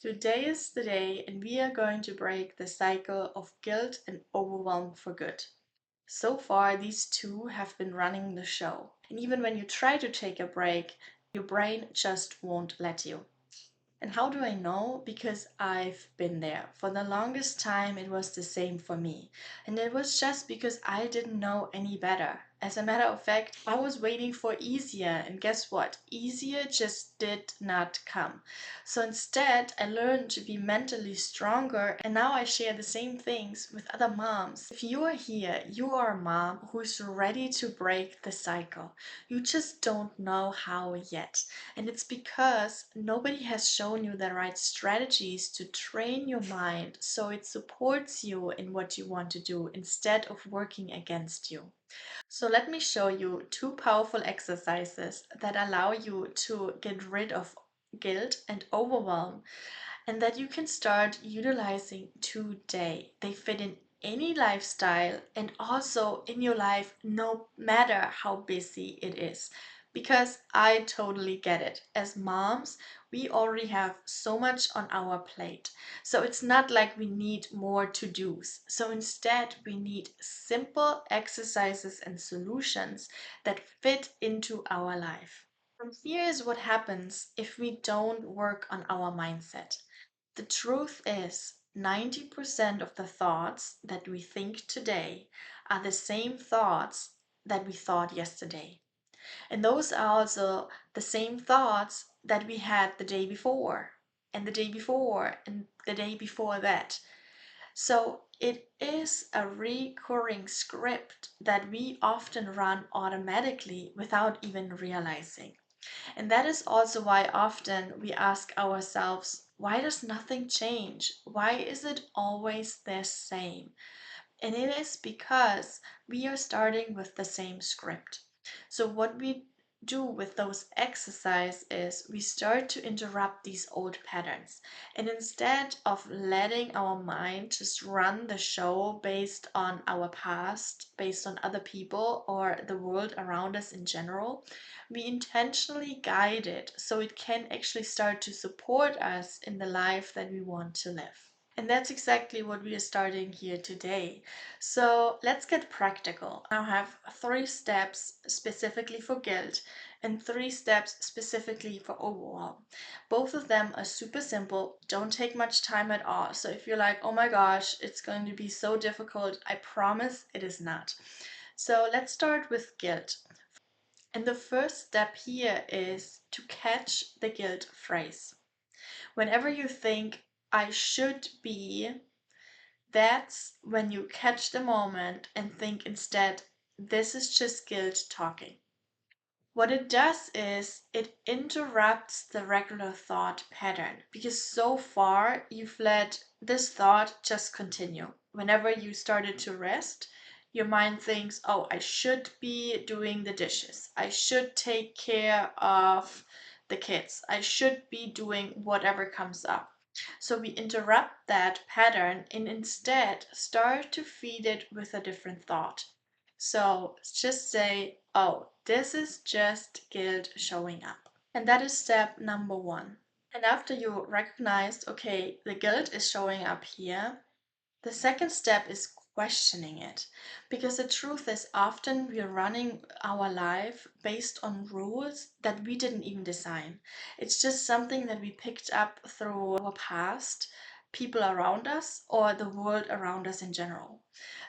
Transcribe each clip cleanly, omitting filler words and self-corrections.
Today is the day, and we are going to break the cycle of guilt and overwhelm for good. So far, these two have been running the show, and even when you try to take a break, your brain just won't let you. And how do I know? Because I've been there. For the longest time, it was the same for me. And it was just because I didn't know any better. As a matter of fact, I was waiting for easier, and guess what? Easier just did not come. So instead, I learned to be mentally stronger, and now I share the same things with other moms. If you are here, you are a mom who's ready to break the cycle. You just don't know how yet. And it's because nobody has shown you the right strategies to train your mind so it supports you in what you want to do instead of working against you. So, let me show you two powerful exercises that allow you to get rid of guilt and overwhelm and that you can start utilizing today. They fit in any lifestyle and also in your life, no matter how busy it is. Because I totally get it. As moms, we already have so much on our plate. So it's not like we need more to dos. So instead, we need simple exercises and solutions that fit into our life. And here is what happens if we don't work on our mindset. The truth is, 90% of the thoughts that we think today are the same thoughts that we thought yesterday. And those are also the same thoughts that we had the day before, and the day before, and the day before that. So it is a recurring script that we often run automatically without even realizing. And that is also why often we ask ourselves, why does nothing change? Why is it always the same? And it is because we are starting with the same script. So, what we do with those exercises is we start to interrupt these old patterns. And instead of letting our mind just run the show based on our past, based on other people or the world around us in general, we intentionally guide it so it can actually start to support us in the life that we want to live. And that's exactly what we are starting here today. So let's get practical. I have 3 steps specifically for guilt and 3 steps specifically for overwhelm. Both of them are super simple, don't take much time at all. So if you're like, oh my gosh, it's going to be so difficult, I promise it is not. So let's start with guilt. And the first step here is to catch the guilt phrase. Whenever you think, I should be, that's when you catch the moment and think instead, this is just guilt talking. What it does is it interrupts the regular thought pattern because so far you've let this thought just continue. Whenever you started to rest, your mind thinks, oh, I should be doing the dishes. I should take care of the kids. I should be doing whatever comes up. So we interrupt that pattern and instead start to feed it with a different thought. So just say, oh, this is just guilt showing up. And that is step number 1. And after you recognized, okay, the guilt is showing up here, the second step is questioning it. Because the truth is, often we're running our life based on rules that we didn't even design. It's just something that we picked up through our past, people around us, or the world around us in general.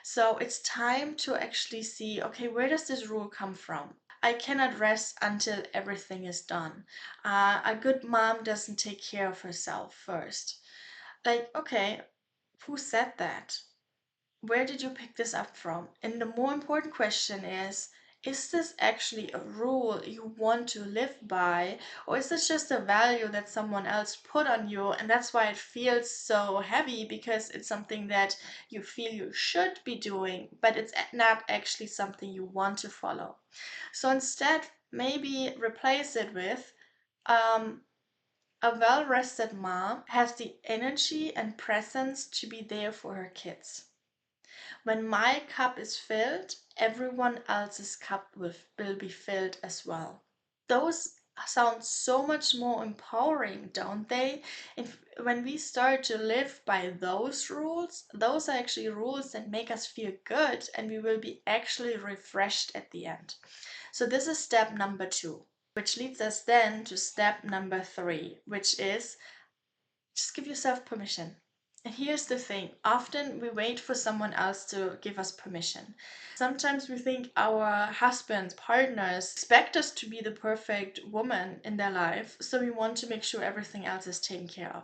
So it's time to actually see, okay, where does this rule come from? I cannot rest until everything is done. A good mom doesn't take care of herself first. Like, okay, who said that? Where did you pick this up from? And the more important question is this actually a rule you want to live by, or is this just a value that someone else put on you, and that's why it feels so heavy because it's something that you feel you should be doing, but it's not actually something you want to follow. So instead, maybe replace it with um, a well rested mom has the energy and presence to be there for her kids. When my cup is filled, everyone else's cup will be filled as well. Those sound so much more empowering, don't they? when we start to live by those rules, those are actually rules that make us feel good, and we will be actually refreshed at the end. So this is step number 2, which leads us then to step number 3, which is just give yourself permission. And here's the thing, often we wait for someone else to give us permission. Sometimes we think our husbands, partners expect us to be the perfect woman in their life, so we want to make sure everything else is taken care of.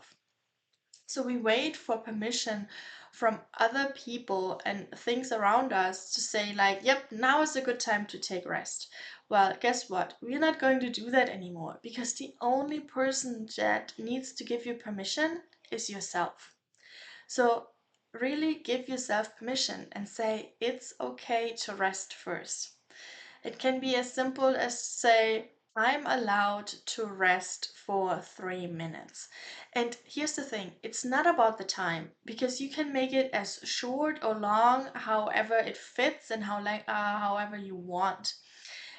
So we wait for permission from other people and things around us to say, like, yep, now is a good time to take rest. Well, guess what? We're not going to do that anymore, because the only person that needs to give you permission is yourself. So really give yourself permission and say, it's okay to rest first. It can be as simple as say, I'm allowed to rest for 3 minutes. And here's the thing, it's not about the time, because you can make it as short or long, however it fits and however you want.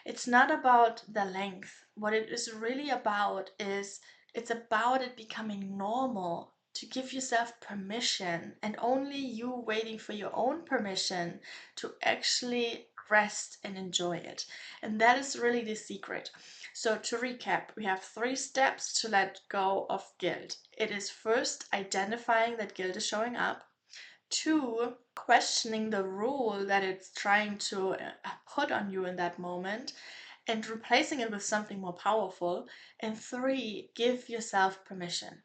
It's not about the length. What it is really about is it's about it becoming normal to give yourself permission, and only you waiting for your own permission to actually rest and enjoy it. And that is really the secret. So, to recap, we have 3 steps to let go of guilt. It is first identifying that guilt is showing up. 2, questioning the rule that it's trying to put on you in that moment and replacing it with something more powerful. And 3, give yourself permission.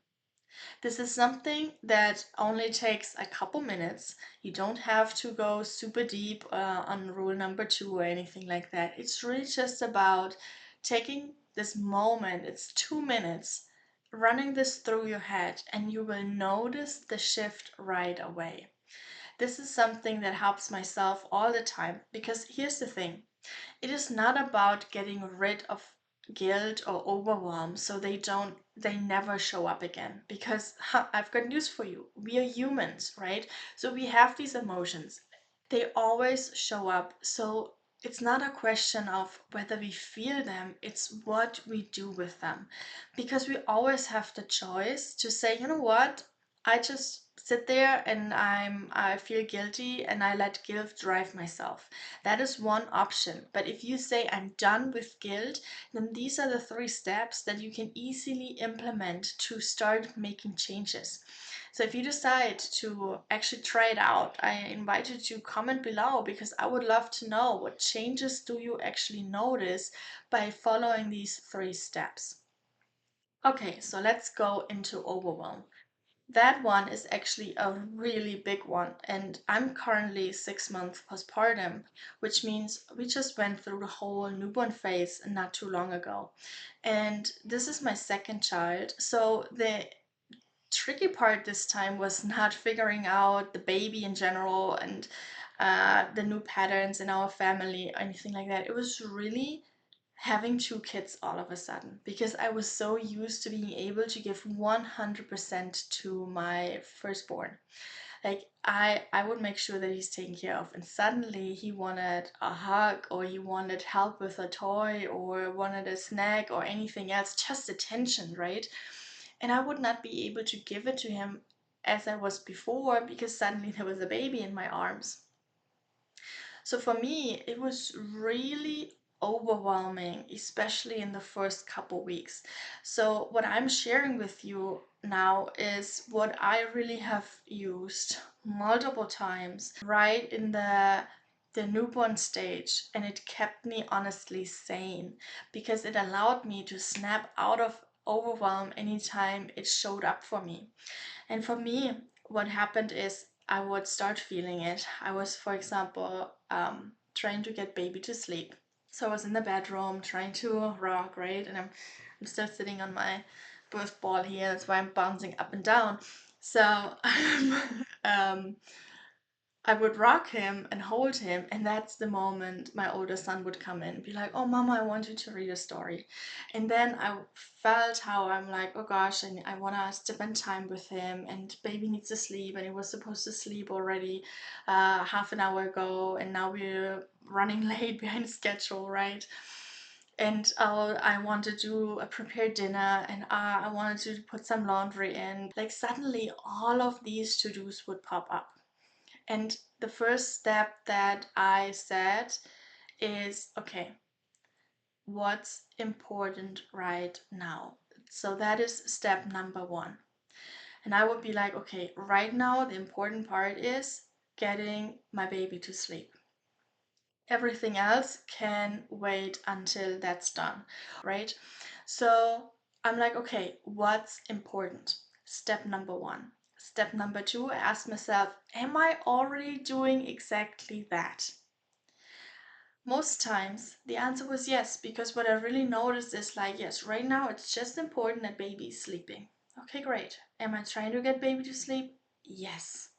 This is something that only takes a couple minutes. You don't have to go super deep on rule number 2 or anything like that. It's really just about taking this moment, it's 2 minutes, running this through your head, and you will notice the shift right away. This is something that helps myself all the time, because here's the thing, it is not about getting rid of guilt or overwhelm so they never show up again, because I've got news for you, we are humans, right? So we have these emotions, they always show up. So it's not a question of whether we feel them, it's what we do with them. Because we always have the choice to say, you know what, I just sit there and I feel guilty and I let guilt drive myself. That is one option. But if you say I'm done with guilt, then these are the 3 steps that you can easily implement to start making changes. So if you decide to actually try it out, I invite you to comment below, because I would love to know what changes do you actually notice by following these 3 steps. Okay, so let's go into overwhelm. That one is actually a really big one, and I'm currently 6 months postpartum, which means we just went through the whole newborn phase not too long ago. And this is my second child, so the tricky part this time was not figuring out the baby in general and the new patterns in our family or anything like that. It was really having 2 kids all of a sudden, because I was so used to being able to give 100% to my firstborn. Like I would make sure that he's taken care of, and suddenly he wanted a hug, or he wanted help with a toy, or wanted a snack or anything else, just attention, right? And I would not be able to give it to him as I was before, because suddenly there was a baby in my arms. So for me, it was really overwhelming, especially in the first couple weeks. So what I'm sharing with you now is what I really have used multiple times right in the newborn stage, and it kept me honestly sane, because it allowed me to snap out of overwhelm anytime it showed up for me. And for me, what happened is I would start feeling it. I was, for example, trying to get baby to sleep. So I was in the bedroom trying to rock, right? And I'm still sitting on my birth ball here. That's why I'm bouncing up and down. So um, I would rock him and hold him, and that's the moment my older son would come in and be like, "Oh, Mama, I want you to read a story." And then I felt how I'm like, "Oh gosh, and I want to spend time with him, and baby needs to sleep, and he was supposed to sleep already half an hour ago, and now we're running late behind schedule, right?" and I want to do a prepared dinner, and I wanted to put some laundry in. Like suddenly all of these to-dos would pop up. And the first step that I said is, okay, what's important right now? So that is step number one. And I would be like, okay, right now the important part is getting my baby to sleep. Everything else can wait until that's done, right? So I'm like, okay, what's important? Step number one. Step number two, I asked myself, am I already doing exactly that? Most times the answer was yes, because what I really noticed is like, yes, right now it's just important that baby is sleeping. Okay, great. Am I trying to get baby to sleep? Yes.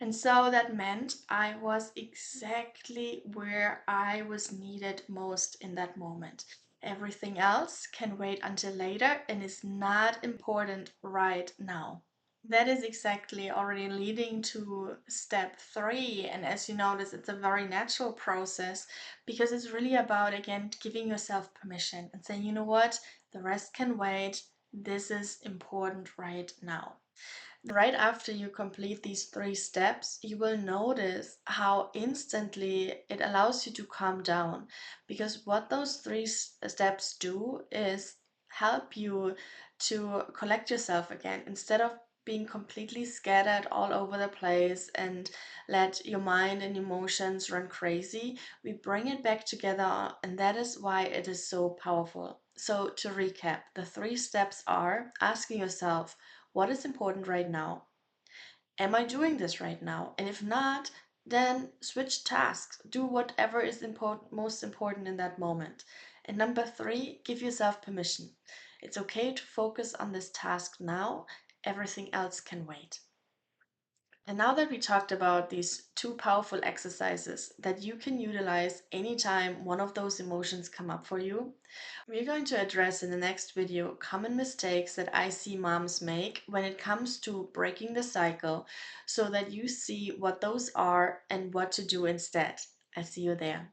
And so that meant I was exactly where I was needed most in that moment. Everything else can wait until later and is not important right now. That is exactly already leading to step three. And as you notice, it's a very natural process because it's really about, again, giving yourself permission and saying, you know what, the rest can wait. This is important right now. Right after you complete these three steps, you will notice how instantly it allows you to calm down. Because what those three steps do is help you to collect yourself again instead of being completely scattered all over the place and let your mind and emotions run crazy. We bring it back together, and that is why it is so powerful. So, to recap, the three steps are asking yourself, what is important right now? Am I doing this right now? And if not, then switch tasks. Do whatever is most important in that moment. And number three, give yourself permission. It's okay to focus on this task now. Everything else can wait. And now that we talked about these two powerful exercises that you can utilize anytime one of those emotions come up for you, we're going to address in the next video common mistakes that I see moms make when it comes to breaking the cycle so that you see what those are and what to do instead. I'll see you there.